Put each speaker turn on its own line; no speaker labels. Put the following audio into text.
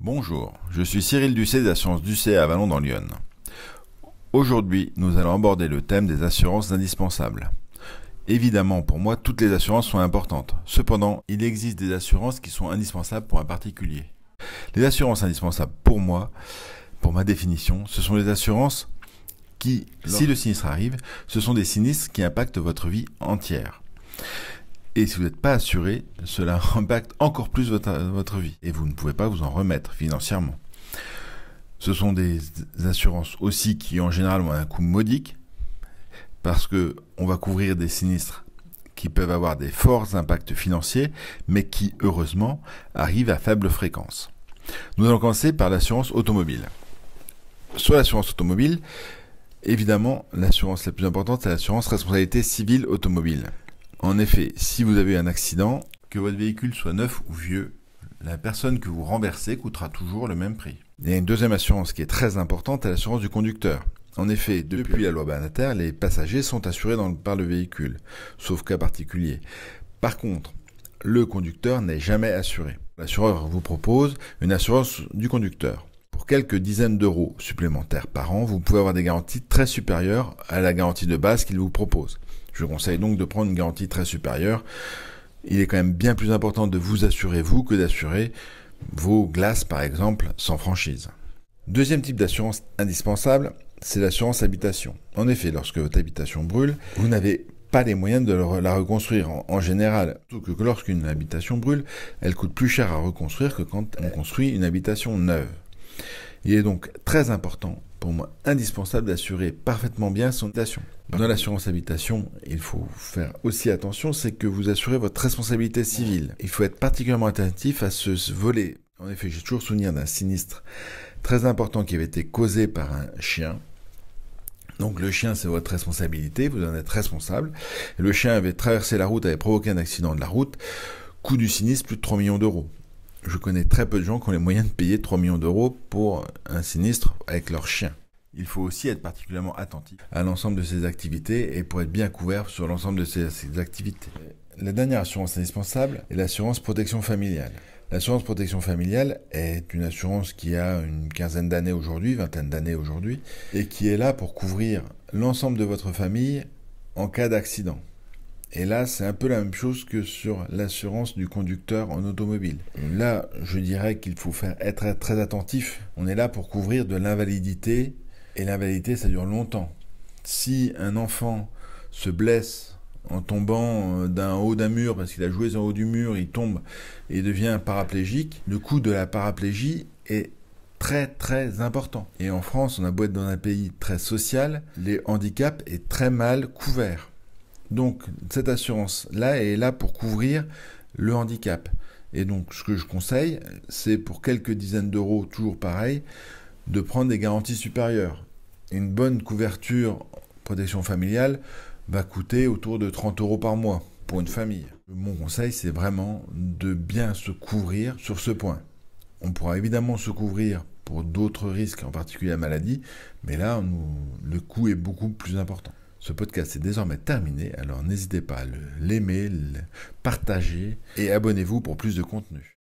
Bonjour, je suis Cyril Ducet d'Assurance Ducet à Vallon dans l'Yonne. Aujourd'hui, nous allons aborder le thème des assurances indispensables. Évidemment, pour moi, toutes les assurances sont importantes. Cependant, il existe des assurances qui sont indispensables pour un particulier. Les assurances indispensables pour moi, pour ma définition, ce sont les assurances qui, si le sinistre arrive, ce sont des sinistres qui impactent votre vie entière. Et si vous n'êtes pas assuré, cela impacte encore plus votre vie. Et vous ne pouvez pas vous en remettre financièrement. Ce sont des assurances aussi qui, en général, ont un coût modique, parce qu'on va couvrir des sinistres qui peuvent avoir des forts impacts financiers, mais qui, heureusement, arrivent à faible fréquence. Nous allons commencer par l'assurance automobile. Sur l'assurance automobile, évidemment, l'assurance la plus importante, c'est l'assurance responsabilité civile automobile. En effet, si vous avez un accident, que votre véhicule soit neuf ou vieux, la personne que vous renversez coûtera toujours le même prix. Il y a une deuxième assurance qui est très importante, c'est l'assurance du conducteur. En effet, depuis la loi Banataire, les passagers sont assurés par le véhicule, sauf cas particulier. Par contre, le conducteur n'est jamais assuré. L'assureur vous propose une assurance du conducteur. Pour quelques dizaines d'euros supplémentaires par an, vous pouvez avoir des garanties très supérieures à la garantie de base qu'il vous propose. Je conseille donc de prendre une garantie très supérieure. Il est quand même bien plus important de vous assurer vous que d'assurer vos glaces par exemple sans franchise. Deuxième type d'assurance indispensable, c'est l'assurance habitation. En effet, lorsque votre habitation brûle, vous n'avez pas les moyens de la reconstruire en général. Surtout que lorsqu'une habitation brûle, elle coûte plus cher à reconstruire que quand on construit une habitation neuve. Il est donc très important, pour moi indispensable, d'assurer parfaitement bien son habitation. Dans l'assurance habitation, il faut faire aussi attention, c'est que vous assurez votre responsabilité civile. Il faut être particulièrement attentif à ce volet. En effet, j'ai toujours souvenir d'un sinistre très important qui avait été causé par un chien. Donc le chien, c'est votre responsabilité, vous en êtes responsable. Le chien avait traversé la route, avait provoqué un accident de la route. Coût du sinistre, plus de 3 millions d'euros. Je connais très peu de gens qui ont les moyens de payer 3 millions d'euros pour un sinistre avec leur chien. Il faut aussi être particulièrement attentif à l'ensemble de ces activités et pour être bien couvert sur l'ensemble de ces activités. La dernière assurance indispensable est l'assurance protection familiale. L'assurance protection familiale est une assurance qui a une quinzaine d'années aujourd'hui, vingtaine d'années aujourd'hui, et qui est là pour couvrir l'ensemble de votre famille en cas d'accident. Et là, c'est un peu la même chose que sur l'assurance du conducteur en automobile. Là, je dirais qu'il faut être très attentif. On est là pour couvrir de l'invalidité, et l'invalidité, ça dure longtemps. Si un enfant se blesse en tombant d'un haut d'un mur, parce qu'il a joué en haut du mur, il tombe et devient paraplégique, le coût de la paraplégie est très important. Et en France, on a beau être dans un pays très social, les handicaps est très mal couvert. Donc, cette assurance-là est là pour couvrir le handicap. Et donc, ce que je conseille, c'est pour quelques dizaines d'euros, toujours pareil, de prendre des garanties supérieures. Une bonne couverture protection familiale va coûter autour de 30 euros par mois pour une famille. Mon conseil, c'est vraiment de bien se couvrir sur ce point. On pourra évidemment se couvrir pour d'autres risques, en particulier la maladie, mais là, le coût est beaucoup plus important. Ce podcast est désormais terminé, alors n'hésitez pas à l'aimer, le partager et abonnez-vous pour plus de contenu.